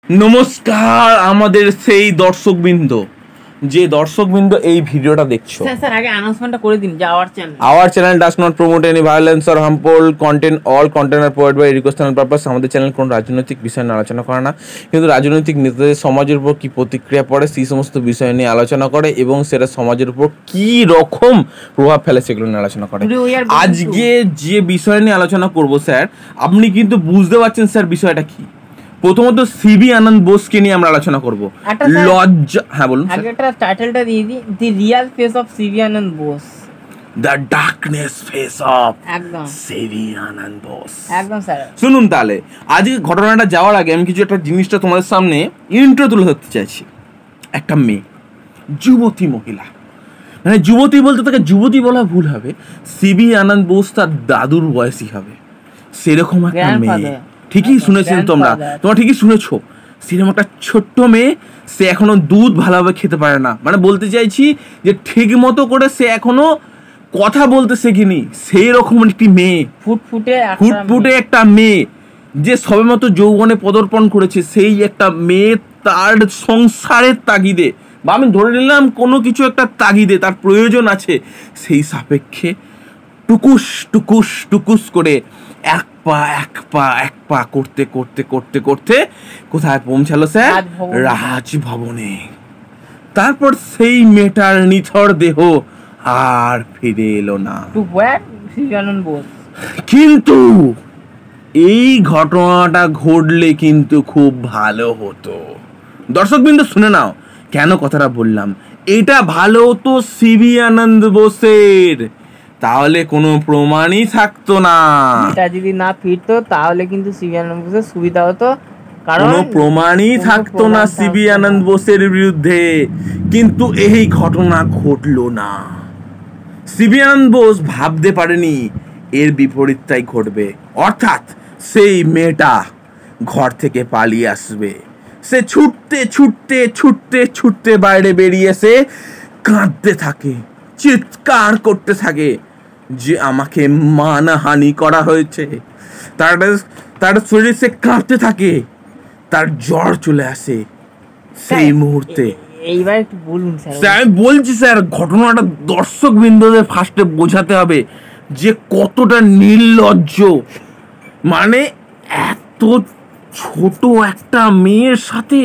নমস্কার আমাদের সেই দর্শকবৃন্দ, যে দর্শকবৃন্দ এই ভিডিওটা দেখছো। স্যার আগে অ্যানাউন্সমেন্টটা করে দিন যে our channel does not promote any violence or harmful content. All content are provided by educational purpose. আমাদের চ্যানেল কোনো রাজনৈতিক বিষয় নিয়ে আলোচনা করে না, কিন্তু রাজনৈতিক নেতাদের সমাজের উপর কি প্রতিক্রিয়া পড়ে সেই সমস্ত বিষয় নিয়ে আলোচনা করে এবং সেটা সমাজের উপর কি রকম প্রভাব ফেলে সেগুলো নিয়ে আলোচনা করে। আজকে যে বিষয় নিয়ে আলোচনা করব স্যার, আপনি কিন্তু বুঝতে পারছেন স্যার বিষয়টা কি। প্রথমত সিবি আনন্দ বোসকে নিয়ে আমরা আলোচনা করব। লজ্জা, হ্যাঁ বলুন। আগে একটা টাইটেলটা দিয়ে দিই, the real face of CV Ananda Bose, the darkness face of একদম সিবি আনন্দ বোস। একদম স্যার শুনুন তাহলে, আজকে ঘটনাটা যাওয়ার আগে আমি কিছু একটা জিনিসটা তোমাদের সামনে ইন্ট্রো তুলে ধরতে চাইছি। একটা মেয়ে, যুবতী মহিলা, মানে যুবতী বলতে তাকে যুবতী বলা ভুল হবে, সিবি আনন্দ বোস তার দাদুর বয়সী হবে, সেরকম একটা মেয়ে। ঠিকই শুনেছেন তোমরা ঠিকই শুনেছো। সেরকম একটা ছোট্ট মেয়ে, সে এখনো দুধ ভালোভাবে খেতে পারে না, মানে বলতে চাইছি যে ঠিক মতো করে সে এখনো কথা বলতে শেখেনি, সেই রকম একটি মেয়ে, ফুটফুটে একটা মেয়ে যে সবেমাত্র যৌবনে পদার্পণ করেছে। সেই একটা মেয়ে তার সংসারের তাগিদে, বা আমি ধরে নিলাম কোনো কিছু একটা তাগিদে তার প্রয়োজন আছে, সেই সাপেক্ষে টুকুস টুকুস টুকুস করে এক পা করতে করতে করতে করতে কোথায় পৌঁছালো স্যার? রাজভবনে। তারপর সেই মেয়েটার নিথর দেহ আর ফিরে এলো না। কিন্তু এই ঘটনাটা ঘটলে কিন্তু খুব ভালো হতো। দর্শকবৃন্দ শুনে নাও কেন কথাটা বললাম। এটা ভালো হতো সিবি আনন্দ বোসের, তাহলে কোনো প্রমাণই থাকতো না। এটা যদি না ফিরতো তাহলে কিন্তু সিবি আনন্দ বোসের সুবিধা হতো, কারণ কোনো প্রমাণই থাকতো না সিবি আনন্দ বোসের বিরুদ্ধে। কিন্তু এই ঘটনা ঘটলো না। সিবি আনন্দ বোস ভাবতে পারেনি এর বিপরীতটাই ঘটবে, অর্থাৎ সেই মেয়েটা ঘর থেকে পালিয়ে আসবে। সে ছুটতে ছুটতে ছুটতে ছুটতে বাইরে বেরিয়ে এসে কাঁদতে থাকে, চিৎকার করতে থাকে যে আমাকে মানহানি করা হয়েছে। তার শরীর সে কাঁপতে থাকে, তার জ্বর চলে আসে সেই মুহূর্তে। এইবার একটু বলুন স্যার। আমি বলছি স্যার, ঘটনাটা দর্শক বিন্দুদের ফার্স্টে বোঝাতে হবে যে কতটা নির্লজ্জ, মানে এত ছোট একটা মেয়ের সাথে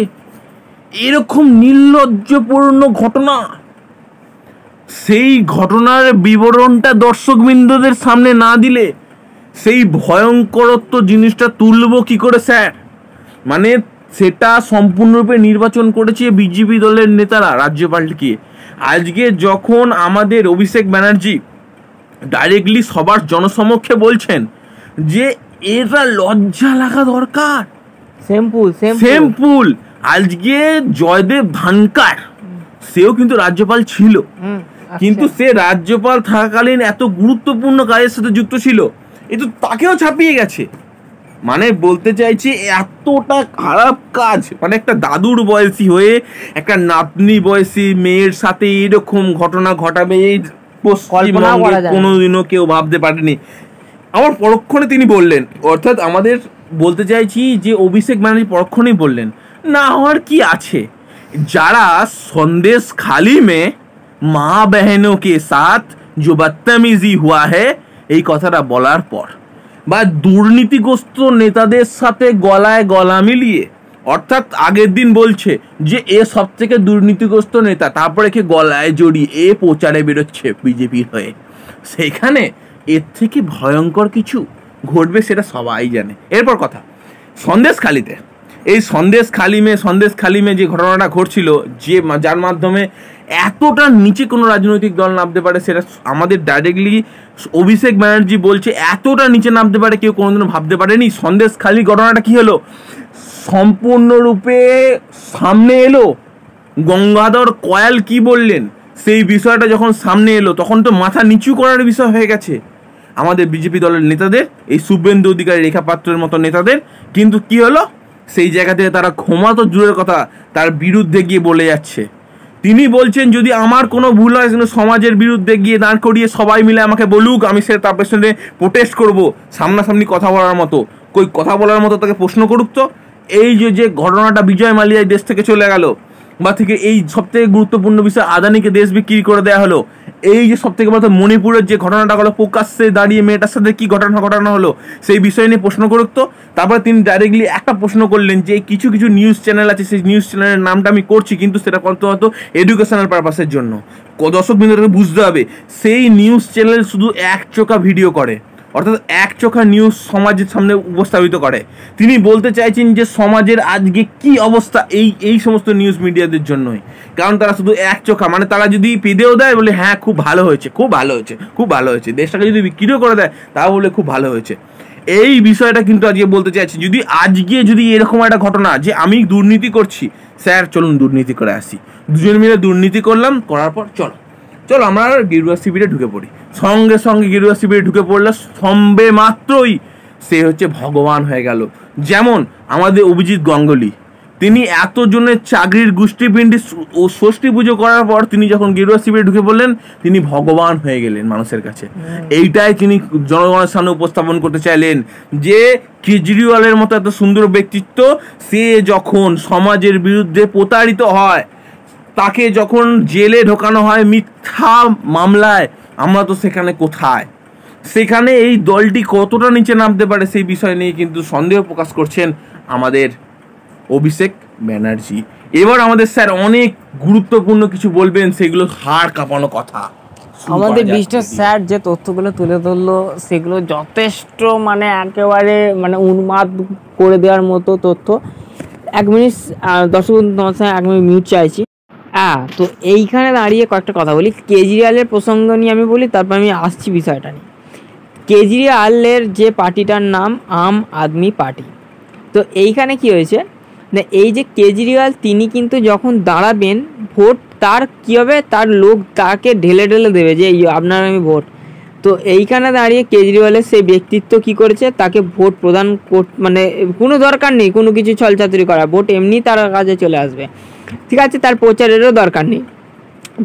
এরকম নির্লজ্জপূর্ণ ঘটনা। সেই ঘটনার বিবরণটা দর্শকবৃন্দদের সামনে না দিলে সেই ভয়ঙ্করত্ব জিনিসটা তুলব কি করে স্যার? মানে সেটা সম্পূর্ণরূপে নির্বাচন করেছে বিজেপি দলের নেতারা রাজ্যপালকে। আজকে যখন আমাদের অভিষেক ব্যানার্জি ডাইরেক্টলি সবার জনসমক্ষে বলছেন যে এটা লজ্জা লাগা দরকার, সিম্পল। আজকে জয়দেব ধানকার সেও কিন্তু রাজ্যপাল ছিল, কিন্তু সে রাজ্যপাল থাকাকালীন এত গুরুত্বপূর্ণ কাজের সাথে যুক্ত ছিল, কিন্তু তাকেও ছাপিয়ে গেছে। মানে বলতে চাইছি এতটা খারাপ কাজ, মানে একটা দাদুর বয়সী হয়ে একটা নাতনি বয়সী মেয়ের সাথে এরকম ঘটনা ঘটাবে এই পশ্চিমবঙ্গে কোনোদিনও কেউ ভাবতে পারেনি। আমার পরক্ষণে তিনি বললেন, অর্থাৎ আমাদের বলতে চাইছি যে অভিষেক ব্যানার্জি পরক্ষণেই বললেন না হওয়ার কি আছে। যারা সন্দেশ খালি মে মা বহনों के साथ जो बदतमीजी हुआ है, এই কথাটা বলার পর, বা দুর্নীতিগ্রস্ত নেতাদের সাথে গলায় গলা মিলিয়ে, অর্থাৎ আগের দিন বলছে যে এ সব থেকে দুর্নীতিগ্রস্ত নেতা, তারপরে একে গলায় জড়িয়ে এ প্রচারে বেরোচ্ছে বিজেপির হয়ে, সেখানে এর থেকে ভয়ঙ্কর কিছু ঘটবে সেটা সবাই জানে। এরপর কথা সন্দেশখালিতে, এই সন্দেশখালি মে যে ঘটনাটা ঘটছিল, যে যার মাধ্যমে এতটা নিচে কোনো রাজনৈতিক দল নামতে পারে, সেটা আমাদের ডাইরেক্টলি অভিষেক ব্যানার্জি বলছে এতটা নিচে নামতে পারে কেউ কোনোদিনও ভাবতে পারেনি। সন্দেশখালি ঘটনাটা কি হলো, সম্পূর্ণরূপে সামনে এলো। গঙ্গাধর কয়াল কি বললেন সেই বিষয়টা যখন সামনে এলো, তখন তো মাথা নিচু করার বিষয় হয়ে গেছে আমাদের বিজেপি দলের নেতাদের, এই শুভেন্দু অধিকারী, রেখা পাত্রের মতো নেতাদের। কিন্তু কি হলো, সেই জায়গা থেকে তারা ক্ষমা তো দূরের কথা, তার বিরুদ্ধে গিয়ে বলে যাচ্ছে। তিনি বলছেন যদি আমার কোনো ভুল হয় কিন্তু সমাজের বিরুদ্ধে গিয়ে দাঁড় করিয়ে সবাই মিলে আমাকে বলুক, আমি সে তার পেছনে প্রোটেস্ট করবো। সামনাসামনি কথা বলার মতো, কই কথা বলার মতো তাকে প্রশ্ন করুক তো, এই যে ঘটনাটা বিজয় মালিয়া দেশ থেকে চলে গেল, বা থেকে এই সব থেকে গুরুত্বপূর্ণ বিষয় আদানিকে দেশ বিক্রি করে দেওয়া হলো, এই যে সব থেকে বলতো মণিপুরের যে ঘটনাটা হলো, প্রকাশ্যে দাঁড়িয়ে মেয়েটার সাথে কি ঘটনা হলো সেই বিষয় নিয়ে প্রশ্ন করুক। তো তারপরে তিনি ডাইরেক্টলি একটা প্রশ্ন করলেন যে কিছু নিউজ চ্যানেল আছে, সেই নিউজ চ্যানেলের নামটা আমি করছি, কিন্তু সেটা হয়তো এডুকেশনাল পারপাসের জন্য, দর্শক বিন্দুকে বুঝতে হবে সেই নিউজ চ্যানেল শুধু এক চোখা ভিডিও করে, অর্থাৎ এক চোখা নিউজ সমাজের সামনে উপস্থাপিত করে। তিনি বলতে চাইছেন যে সমাজের আজকে কি অবস্থা এই সমস্ত নিউজ মিডিয়াদের জন্যই, কারণ তারা শুধু এক চোখা, মানে তারা যদি পেদেও দেয় বলে হ্যাঁ খুব ভালো হয়েছে, দেশটাকে যদি বিক্রিও করে দেয় তাও বলে খুব ভালো হয়েছে। এই বিষয়টা কিন্তু আজকে বলতে চাইছি, যদি এরকম একটা ঘটনা যে আমি দুর্নীতি করছি, স্যার চলুন দুর্নীতি করে আসি, দুজন মিলে দুর্নীতি করলাম, করার পর চলো আমরা গেরুয়া শিবিরে ঢুকে পড়ি, সঙ্গে গেরুয়া শিবিরে ঢুকে পড়লে সম্বে মাত্রই সে হচ্ছে ভগবান হয়ে গেল। যেমন আমাদের অভিজিৎ গাঙ্গুলি, তিনি এতজনের চাকরির গোষ্ঠীপিণ্ডি ও ষষ্ঠী পুজো করার পর তিনি যখন গেরুয়া শিবিরে ঢুকে পড়লেন, তিনি ভগবান হয়ে গেলেন মানুষের কাছে। এইটাই তিনি জনগণের সামনে উপস্থাপন করতে চাইলেন যে কেজরিওয়ালের মতো এত সুন্দর ব্যক্তিত্ব, সে যখন সমাজের বিরুদ্ধে প্রতারিত হয়, তাকে যখন জেলে ঢোকানো হয় মিথ্যা মামলায়, আমরা তো সেখানে কোথায়, সেখানে এই দলটি কতটা নিচে নামতে পারে সেই বিষয় নিয়ে কিন্তু সন্দেহ প্রকাশ করছেন আমাদের অভিষেক ব্যানার্জি। এবার আমাদের স্যার অনেক গুরুত্বপূর্ণ কিছু বলবেন, সেগুলো হাড় কাঁপানো কথা। আমাদের বিশটা স্যার যে তথ্যগুলো তুলে ধরলো সেগুলো যথেষ্ট মানে একেবারে মানে উন্মাদ করে দেওয়ার মতো তথ্য। 1 মিনিট দর্শক তোমার সাথে 1 মিনিট মিউট চাইছি। তো এইখানে দাঁড়িয়ে কয়েকটা কথা বলি, কেজরিওয়ালের প্রসঙ্গ নিয়ে আমি বলি, তারপর আমি আসছি বিষয়টা নিয়ে। কেজরিওয়ালের যে পার্টিটার নাম আম আদমি পার্টি, তো এইখানে কি হয়েছে না, এই যে কেজরিওয়াল তিনি কিন্তু যখন দাঁড়াবেন ভোট, তার কী হবে, তার লোক তাকে ঢেলে দেবে যে আপনার আমি ভোট। তো এইখানে দাঁড়িয়ে কেজরিওয়ালের সেই ব্যক্তিত্ব কি করেছে, তাকে ভোট প্রদান মানে কোনো দরকার নেই কোনো কিছু ছলচাতুরি করা, ভোট এমনি তার কাছে চলে আসবে, ঠিক আছে, তার প্রচারেরও দরকার নেই।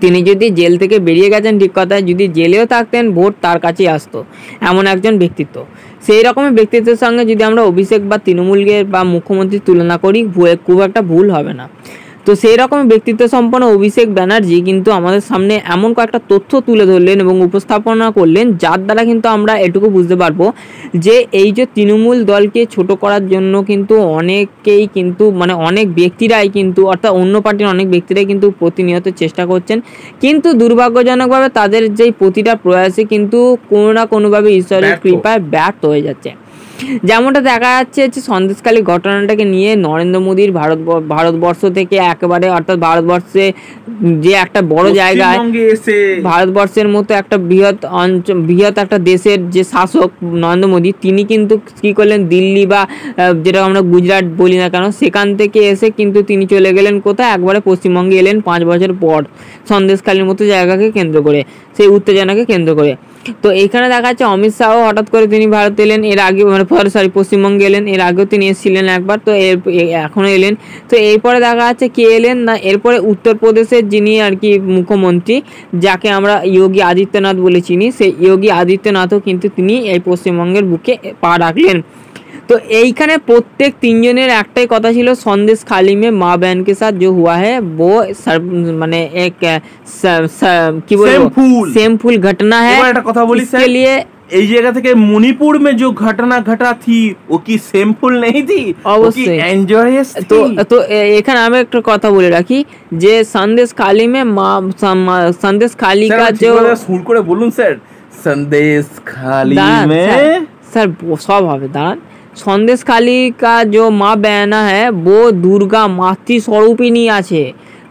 তিনি যদি জেল থেকে বেরিয়ে গেছেন ঠিক কথা, যদি জেলেও থাকতেন ভোট তার কাছেই আসতো, এমন একজন ব্যক্তিত্ব। সেই রকমের ব্যক্তিত্বের সঙ্গে যদি আমরা অভিষেক বা তৃণমূলকে বা মুখ্যমন্ত্রীর তুলনা করি খুব একটা ভুল হবে না। তো সেই রকম ব্যক্তিত্ব সম্পন্ন অভিষেক ব্যানার্জি কিন্তু আমাদের সামনে এমন কয়েকটা তথ্য তুলে ধরলেন এবং উপস্থাপনা করলেন, যার দ্বারা কিন্তু আমরা এটুকু বুঝতে পারবো যে এই যে তৃণমূল দলকে ছোট করার জন্য কিন্তু অনেকেই কিন্তু মানে অনেক ব্যক্তিরাই কিন্তু, অর্থাৎ অন্য পার্টির অনেক ব্যক্তিরাই কিন্তু প্রতিনিয়ত চেষ্টা করছেন, কিন্তু দুর্ভাগ্যজনকভাবে তাদের যেই প্রতিটা প্রয়াসে কিন্তু কোনো না কোনোভাবে ঈশ্বরের কৃপায় ব্যর্থ হয়ে যাচ্ছে। যেমনটা দেখা যাচ্ছে যে সন্দেশখালী ঘটনাটাকে নিয়ে নরেন্দ্র মোদীর ভারতবর্ষ থেকে একেবারে, অর্থাৎ ভারতবর্ষে যে একটা বড় জায়গায়, ভারতবর্ষের মতো একটা বৃহৎ একটা দেশের যে শাসক নরেন্দ্র মোদী, তিনি কিন্তু কী করলেন, দিল্লি বা যেটা আমরা গুজরাট বলি না কেন, সেখান থেকে এসে কিন্তু তিনি চলে গেলেন কোথায়, একবারে পশ্চিমবঙ্গে এলেন 5 বছর পর, সন্দেশখালীর মতো জায়গাকে কেন্দ্র করে, সেই উত্তেজনাকে কেন্দ্র করে। তো এইখানে দেখা যাচ্ছে অমিত শাহ হঠাৎ করে তিনি ভারত এলেন, এর আগে মানে পশ্চিমবঙ্গে এলেন, এর আগেও তিনি এসেছিলেন একবার, তো এখনও এলেন। তো এরপরে দেখা যাচ্ছে কে এলেন না, এরপরে উত্তরপ্রদেশের যিনি আর কি মুখ্যমন্ত্রী, যাকে আমরা যোগী আদিত্যনাথ বলে চিনি, সেই যোগী আদিত্যনাথও কিন্তু তিনি এই পশ্চিমবঙ্গের বুকে পা রাখলেন। तो এইখানে প্রত্যেক তিনজনের একটাই কথা ছিল সন্দেশ খালি में माँ बहन के साथ जो हुआ है वो মানে एक কি বলবো सेमफुल घटना है। একটা কথা বলি इसके लिए এই জায়গা থেকে মণিপুর में जो घटना घटा थी वो কি सेमफुल नहीं थी, অবশ্যই এনজয়স তো তো এখানে আমি একটা কথা বলে রাখি যে সন্দেশ খালি में সন্দেশ খালি का जो সুর করে বলুন স্যার, সন্দেশ খালি में স্যার সব হবে দাঁড়ান। সন্দেশ খালি का जो माँ बहना है वो दुर्गा मातृ स्वरूपिणी আছে।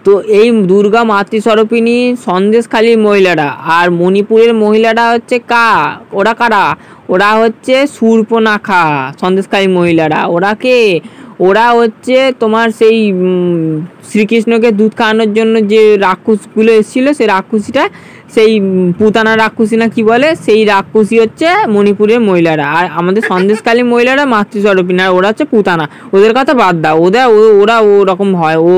তো এই দুর্গা মাতৃস্বরূপিণী সন্দেশখালীর মহিলারা, আর মণিপুরের মহিলারা হচ্ছে ওরা কারা, ওরা হচ্ছে শূর্পণখা। সন্দেশখালীর মহিলারা ওরা কে, ওরা হচ্ছে তোমার সেই শ্রীকৃষ্ণকে দুধ খাওয়ানোর জন্য যে রাক্ষসগুলো এসেছিলো, সেই রাক্ষসীটা, সেই পুতানা রাক্ষসী না কি বলে, সেই রাক্ষসী হচ্ছে মণিপুরের মহিলারা, আর আমাদের সন্দেশখালীর মহিলারা মাতৃস্বরূপিণী, আর ওরা হচ্ছে পুতানা। ওদের কথা বাদ দাও, ওরা ওরকম হয়, ও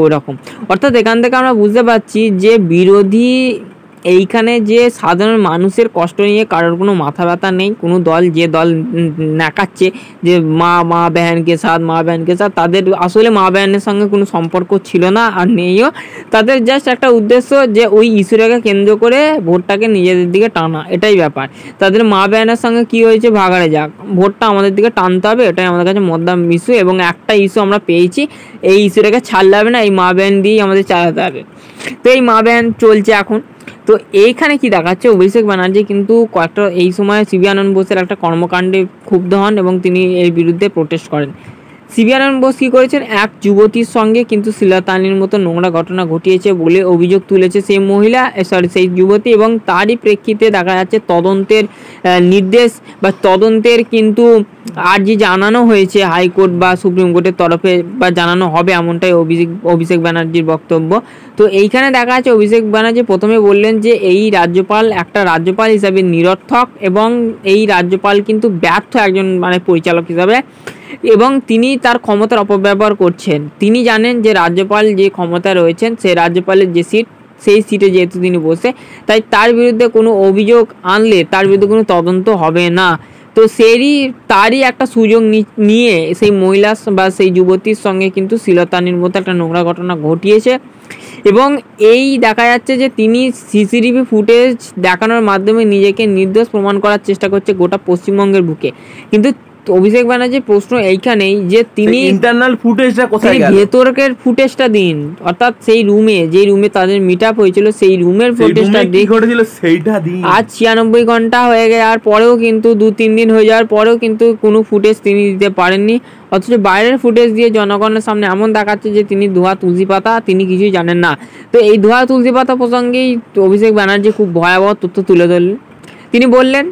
ওরকম। অর্থাৎ এখান থেকে আমরা বুঝতে পারছি যে বিরোধী এইখানে যে সাধারণ মানুষের কষ্ট নিয়ে কারোর কোনো মাথা ব্যথা নেই। কোনো দল যে দল নাকাচ্ছে যে মা বেহেনকে সাথ তাদের আসলে মা বেহেনের সঙ্গে কোনো সম্পর্ক ছিল না আর নেইও। তাদের জাস্ট একটা উদ্দেশ্য যে ওই ইস্যুটাকে কেন্দ্র করে ভোটটাকে নিজেদের দিকে টানা, এটাই ব্যাপার। তাদের মা বেহেনের সঙ্গে কি হয়েছে ভাগাড়ে যাক, ভোটটা আমাদের দিকে টানতে হবে, এটাই আমাদের কাছে মদ্দাম ইস্যু। এবং একটা ইস্যু আমরা পেয়েছি, এই ইস্যুটাকে ছাড়লে হবে না, এই মা বেহেন দিয়েই আমাদের চালাতে হবে। তো এই মা বেহেন চলছে এখন। তো এইখানে কি দেখাচ্ছে, অভিষেক ব্যানার্জি কিন্তু কয়েকটা এই সময় সিবি আনন্দ বোসের একটা কর্মকাণ্ডে ক্ষুব্ধ হন এবং তিনি এর বিরুদ্ধে প্রোটেস্ট করেন। সিবি আনন্দ বোস কী করেছেন, এক যুবতীর সঙ্গে কিন্তু শ্লীলতাহানির মতো নোংরা ঘটনা ঘটিয়েছে বলে অভিযোগ তুলেছে সেই মহিলা, সেই যুবতী। এবং তারই প্রেক্ষিতে দেখা যাচ্ছে তদন্তের নির্দেশ বা তদন্তের কিন্তু আর্জি জানানো হয়েছে হাইকোর্ট বা সুপ্রিম কোর্টের তরফে, বা জানানো হবে এমনটাই অভিষেক ব্যানার্জির বক্তব্য। তো এইখানে দেখা যাচ্ছে অভিষেক ব্যানার্জি প্রথমে বললেন যে এই রাজ্যপাল একটা রাজ্যপাল হিসাবে নিরর্থক এবং এই রাজ্যপাল কিন্তু ব্যর্থ একজন মানে পরিচালক হিসাবে, এবং তিনি তার ক্ষমতার অপব্যবহার করছেন। তিনি জানেন যে রাজ্যপাল যে ক্ষমতায় রয়েছেন, সেই রাজ্যপালের যে সিট, সেই সিটে যেহেতু তিনি বসে, তাই তার বিরুদ্ধে কোনো অভিযোগ আনলে তার বিরুদ্ধে কোনো তদন্ত হবে না। তো তারই একটা সুযোগ নিয়ে সেই মহিলা বা সেই যুবতীর সঙ্গে কিন্তু শ্লীলতাহানির মতো একটা নোংরা ঘটনা ঘটিয়েছে। এবং এই দেখা যাচ্ছে যে তিনি সিসিটিভি ফুটেজ দেখানোর মাধ্যমে নিজেকে নির্দোষ প্রমাণ করার চেষ্টা করছে গোটা পশ্চিমবঙ্গের বুকে। কিন্তু অভিষেক ব্যানার্জির প্রশ্ন এইখানেই যে তিনি ইন্টারনাল ফুটেজটা কোথায় গেল, ভেতরের ফুটেজটা দিন, অর্থাৎ সেই রুমে যে রুমে তাদের মিট আপ হয়েছিল সেই রুমের ফুটেজটা ঘটেছিল সেইটা দিন। আজ 96 ঘন্টা হয়ে যাওয়ার পরেও কিন্তু 2-3 দিন হয়ে যাওয়ার পরেও কিন্তু কোনো ফুটেজ তিনি দিতে পারেননি। অথচ বাইরের ফুটেজ দিয়ে জনগণের সামনে এমন দেখাচ্ছে যে তিনি ধোয়া তুলসী পাতা, তিনি কিছুই জানেন না। তো এই ধোয়া তুলসী পাতা প্রসঙ্গেই অভিষেক ব্যানার্জি খুব ভয়াবহ তথ্য তুলে ধরলেন। তিনি বললেন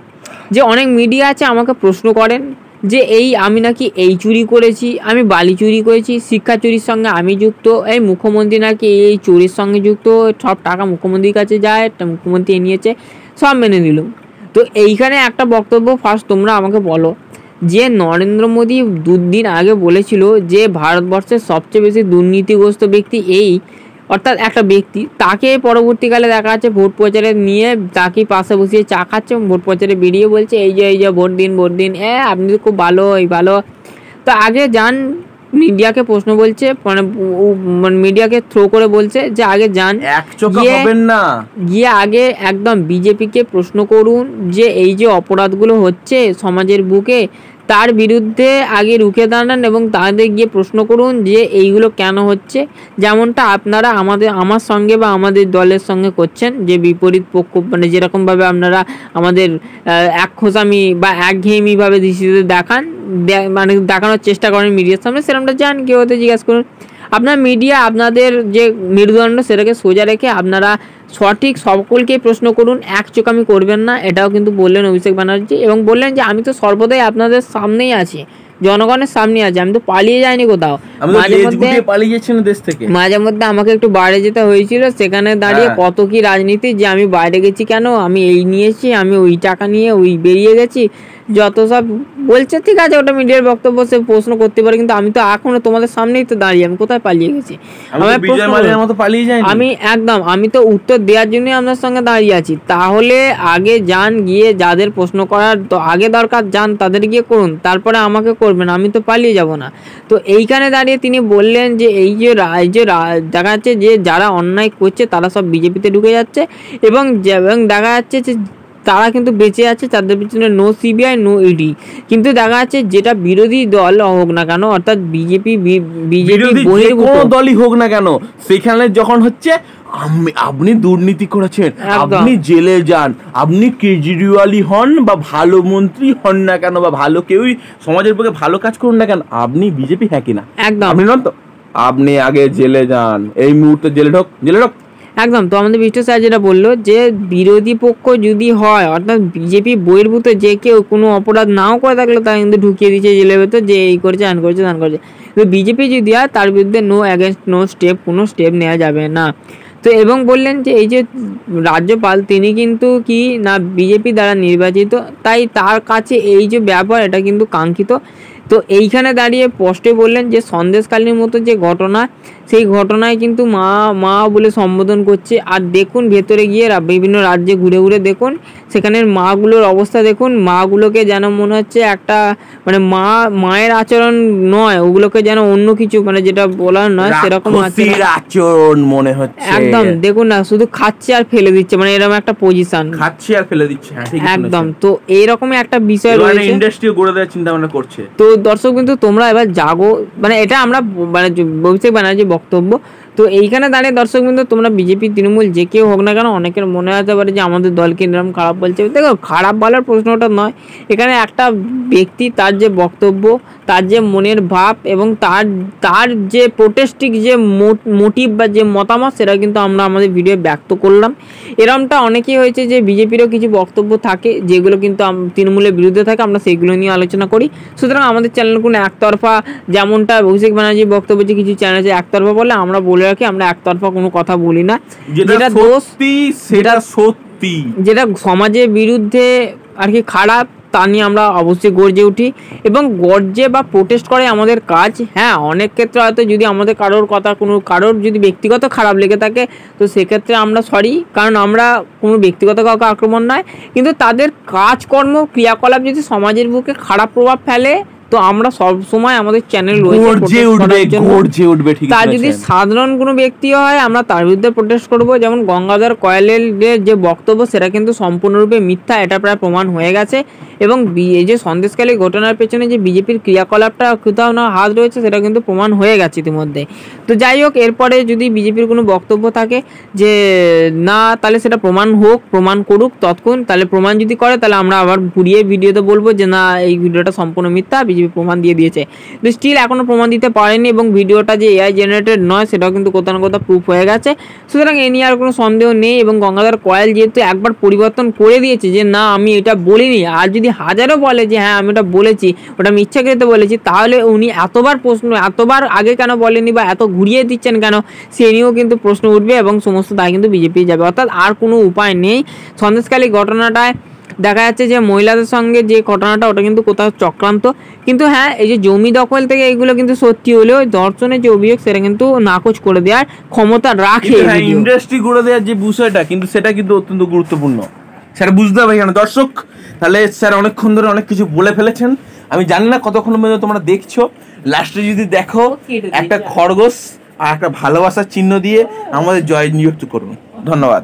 যে অনেক মিডিয়া আছে আমাকে প্রশ্ন করেন যে আমি নাকি এই চুরি করেছি, আমি বালি চুরি করেছি, শিক্ষা চুরির সঙ্গে আমি যুক্ত, এই মুখ্যমন্ত্রী নাকি এই চুরির সঙ্গে যুক্ত, সব টাকা মুখ্যমন্ত্রীর কাছে যায়, মুখ্যমন্ত্রী নিয়েছে, সব মেনে নিল। তো এইখানে একটা বক্তব্য ফার্স্ট তোমরা আমাকে বলো যে নরেন্দ্র মোদী 2 দিন আগে বলেছিল যে ভারতবর্ষের সবচেয়ে বেশি দুর্নীতিগ্রস্ত ব্যক্তি অর্থাৎ একটা ব্যক্তি, তাকে পরবর্তীকালে দেখা যাচ্ছে ভোট প্রচারে নিয়ে তাকে পাশে বসিয়ে চা খাচ্ছে, ভোট প্রচারে বেরিয়ে বলছে এই যে ভোট দিন, আপনি তো খুব ভালো ভালো। তো আগে যান, মিডিয়াকে প্রশ্ন বলছে, মানে মিডিয়াকে থ্রো করে বলছে যে আগে যান, গিয়ে আগে একদম বিজেপিকে প্রশ্ন করুন যে এই যে অপরাধগুলো হচ্ছে সমাজের বুকে, তার বিরুদ্ধে আগে রুখে দাঁড়ান এবং তাদের গিয়ে প্রশ্ন করুন যে এইগুলো কেন হচ্ছে। যেমনটা আপনারা আমার সঙ্গে বা আমাদের দলের সঙ্গে করছেন, যে বিপরীত পক্ষ মানে যেরকমভাবে আপনারা আমাদের একখোসামি বা একঘেয়েমিভাবে দৃষ্টিতে মানে দেখানোর চেষ্টা করেন মিডিয়ার সামনে, সেরকমটা যান কেউ হতে জিজ্ঞাসা করুন। আপনার মিডিয়া আপনাদের যে মেরুদণ্ড সেটাকে সোজা রেখে আপনারা সঠিক সকলকে প্রশ্ন করুন, একচোখামি করবেন না, এটাও কিন্তু বললেন অভিষেক ব্যানার্জি। এবং বললেন যে আমি তো সর্বদাই আপনাদের সামনেই আছি, জনগণের সামনে আছে, আমি তো পালিয়ে যাইনি কোথাও। মাঝে মধ্যে আমাকে একটু বাইরে যেতে হয়েছিল, সেখানে দাঁড়িয়ে কত কি রাজনীতি যে আমি বাইরে গেছি কেন, আমি এই নিয়েছি, আমি ওই টাকা নিয়ে ওই বেরিয়ে গেছি, যত সব বলছে। ঠিক আছে, ওটা মিডিয়ার বক্তব্য, সে প্রশ্ন করতে পারে, কিন্তু আমি তো এখনো তোমাদের সামনেই তো দাঁড়িয়ে, আমি কোথায় পালিয়ে গেছি? আমি তো উত্তর দেওয়ার জন্য আপনার সঙ্গে দাঁড়িয়ে আছি। তাহলে আগে যান, গিয়ে যাদের প্রশ্ন করার তো আগে দরকার যান তাদের গিয়ে করুন, তারপরে আমাকে করবেন, আমি তো পালিয়ে যাব না। তো এইখানে দাঁড়িয়ে তিনি বললেন যে এই যে দেখা যাচ্ছে যে যারা অন্যায় করছে তারা সব বিজেপিতে ঢুকে যাচ্ছে, এবং দেখা যাচ্ছে যে তারা কিন্তু বেঁচে আছে, তাদের পিছনে নো সিবিআই নো ইডি। কিন্তু দেখা যাচ্ছে যেটা বিরোধী দল হোক না কেন, অর্থাৎ বিজেপি বহির্ভূত দলই হোক না কেন, সেখানে যখন হচ্ছে আপনি দুর্নীতি করেছেন, আপনি জেলে যান, আপনি কেজরিওয়ালই হন বা ভালো মন্ত্রী হন না কেন, বা ভালো কেউই সমাজের পক্ষে ভালো কাজ করুন না কেন, আপনি বিজেপি হ্যাঁ কিনা, একদম আপনি নন তো, আপনি আগে জেলে যান, এই মুহূর্তে জেলে ঢোক। একদম। তো আমাদের বিষ্ণু স্যার যেটা বললো যে বিরোধী পক্ষ যদি হয়, অর্থাৎ বিজেপি বহির্ভূত যে কেউ কোনো অপরাধ নাও করে থাকলে তা কিন্তু ঢুকিয়ে দিচ্ছে জেলের ভেতর, যে এই করেছে আন করেছে ধান করেছে। তো বিজেপি যদি হয় তার বিরুদ্ধে নো অ্যাগেন্স্ট নো স্টেপ, কোনো স্টেপ নেওয়া যাবে না। তো এবং বললেন যে এই যে রাজ্যপাল তিনি কিন্তু কি না বিজেপি দ্বারা নির্বাচিত, তাই তার কাছে এই যে ব্যাপার এটা কিন্তু কাঙ্ক্ষিত। তো এইখানে দাঁড়িয়ে স্পষ্টই বললেন যে সন্দেশখালির মতো যে ঘটনা, সেই ঘটনায় কিন্তু মা মা বলে সম্বোধন করছে। আর দেখুন ভেতরে গিয়ে বিভিন্ন রাজ্যে ঘুরে ঘুরে দেখুন, সেখানের মাগুলোর অবস্থা দেখুন, মাগুলোকে যেন মনে হচ্ছে একটা মানে মায়ের আচরণ নয়, ওগুলোকে যেন অন্য কিছু মানে যেটা বলার নয় সেরকম আচরণ মনে হচ্ছে। একদম দেখুন না, শুধু খাচ্ছে আর ফেলে দিচ্ছে, মানে এরকম একটা পজিশন, খাচ্ছে আর ফেলে দিচ্ছে একদম। তো এইরকমই একটা বিষয় রয়েছে, ইন্ডাস্ট্রি গড়ে দেওয়ার চিন্তা ভাবনা করছে। তো দর্শক কিন্তু তোমরা এবার জাগো, মানে এটা আমরা মানে অভিষেক ব্যানার্জি বক্তব্য। তো এইখানে দাঁড়িয়ে দর্শক কিন্তু তোমরা বিজেপি তৃণমূল যে কেউ হোক না কেন, অনেকের মনে হতে পারে যে আমাদের দলকে এরকম খারাপ বলছে। দেখো খারাপ বলার প্রশ্নটা নয়, এখানে একটা ব্যক্তি তার যে বক্তব্য, তার যে মনের ভাব এবং তার যে প্রোটেস্টিক যে মোটিভ বা যে মতামত, সেটা কিন্তু আমরা আমাদের ভিডিও ব্যক্ত করলাম। এরমটা অনেকেই হয়েছে যে বিজেপিরও কিছু বক্তব্য থাকে যেগুলো কিন্তু তৃণমূলের বিরুদ্ধে থাকে, আমরা সেইগুলো নিয়ে আলোচনা করি। সুতরাং আমাদের চ্যানেল কোনো একতরফা, যেমনটা অভিষেক ব্যানার্জির বক্তব্য যে কিছু চ্যানেল আছে একতরফা বলে, আমরা বলে রাখি আমরা একতরফা কোনো কথা বলি না। যেটা দোষ সেটা সত্যি, যেটা সমাজের বিরুদ্ধে আর কি খারাপ, তা নিয়ে আমরা অবশ্যই গর্জে উঠি এবং গর্জে বা প্রোটেস্ট করে আমাদের কাজ। হ্যাঁ, অনেক ক্ষেত্রে হয়তো যদি আমাদের কারোর যদি ব্যক্তিগত খারাপ লেগে থাকে, তো সেক্ষেত্রে আমরা সরি, কারণ আমরা কোনো ব্যক্তিগত কাউকে আক্রমণ নয়, কিন্তু তাদের কাজকর্ম ক্রিয়াকলাপ যদি সমাজের বুকে খারাপ প্রভাব ফেলে, তো আমরা সব সময় আমাদের চ্যানেল রয়েছে, তার যদি সাধারণ কোনো ব্যক্তি হয় আমরা তার বিরুদ্ধে প্রোটেস্ট করব। যেমন গঙ্গাধর কয়ালের যে বক্তব্য, সেটা কিন্তু সম্পূর্ণরূপে মিথ্যা, এটা প্রায় প্রমাণ হয়ে গেছে। এবং এই যে সন্দেশখালী ঘটনার পেছনে যে বিজেপির ক্রিয়াকলাপটা কোথাও না হাত রয়েছে, সেটা কিন্তু প্রমাণ হয়ে গেছে ইতিমধ্যে। তো যাই হোক, এরপরে যদি বিজেপির কোনো বক্তব্য থাকে যে না, তাহলে সেটা প্রমাণ করুক তৎক্ষণ। তাহলে প্রমাণ যদি করে, তাহলে আমরা আবার ঘুরিয়ে ভিডিওতে বলবো যে না, এই ভিডিওটা সম্পূর্ণ মিথ্যা, বিজেপি প্রমাণ দিয়ে দিয়েছে। তো স্টিল এখনো প্রমাণ দিতে পারেনি এবং ভিডিওটা যে এআই জেনারেটেড নয়, সেটাও কিন্তু কোথাও না কোথাও প্রুফ হয়ে গেছে। সুতরাং এ নিয়ে আর কোনো সন্দেহ নেই। এবং গঙ্গাধর কয়াল যেহেতু একবার পরিবর্তন করে দিয়েছে যে না, আমি এটা বলিনি, আর যদি হাজারও বলে যে হ্যাঁ আমি ওটা বলেছি, ওটা আমি ইচ্ছাকৃত বলেছি, তাহলে উনি এতবার আগে কেন বলেনি বা এত ঘুরিয়ে দিচ্ছেন কেন, সে নিয়েও কিন্তু প্রশ্ন উঠবে এবং সমস্ত দায় কিন্তু বিজেপি যাবে। অর্থাৎ আর কোনো উপায় নেই। সন্দেশখালী ঘটনাটায় দেখা যাচ্ছে যে মহিলাদের সঙ্গে যে ঘটনাটা, ওটা কিন্তু কোথাও চক্রান্ত। কিন্তু হ্যাঁ, এই যে জমি দখল থেকে এগুলো কিন্তু সত্যি হলেও ধর্ষণের যে অভিযোগ, সেটা কিন্তু নাকচ করে দেওয়ার ক্ষমতা রাখে ইন্ডাস্ট্রি করে দেওয়ার যে বিষয়টা, কিন্তু সেটা কিন্তু অত্যন্ত গুরুত্বপূর্ণ, সেটা বুঝতে হবে কেন দর্শক। তাহলে স্যার অনেকক্ষণ ধরে অনেক কিছু বলে ফেলেছেন, আমি জানি না কতক্ষণ পর্যন্ত তোমরা দেখছো। লাস্টে যদি দেখো একটা খরগোশ আর একটা ভালোবাসার চিহ্ন দিয়ে আমাদের জয় নিযুক্ত করুন। ধন্যবাদ।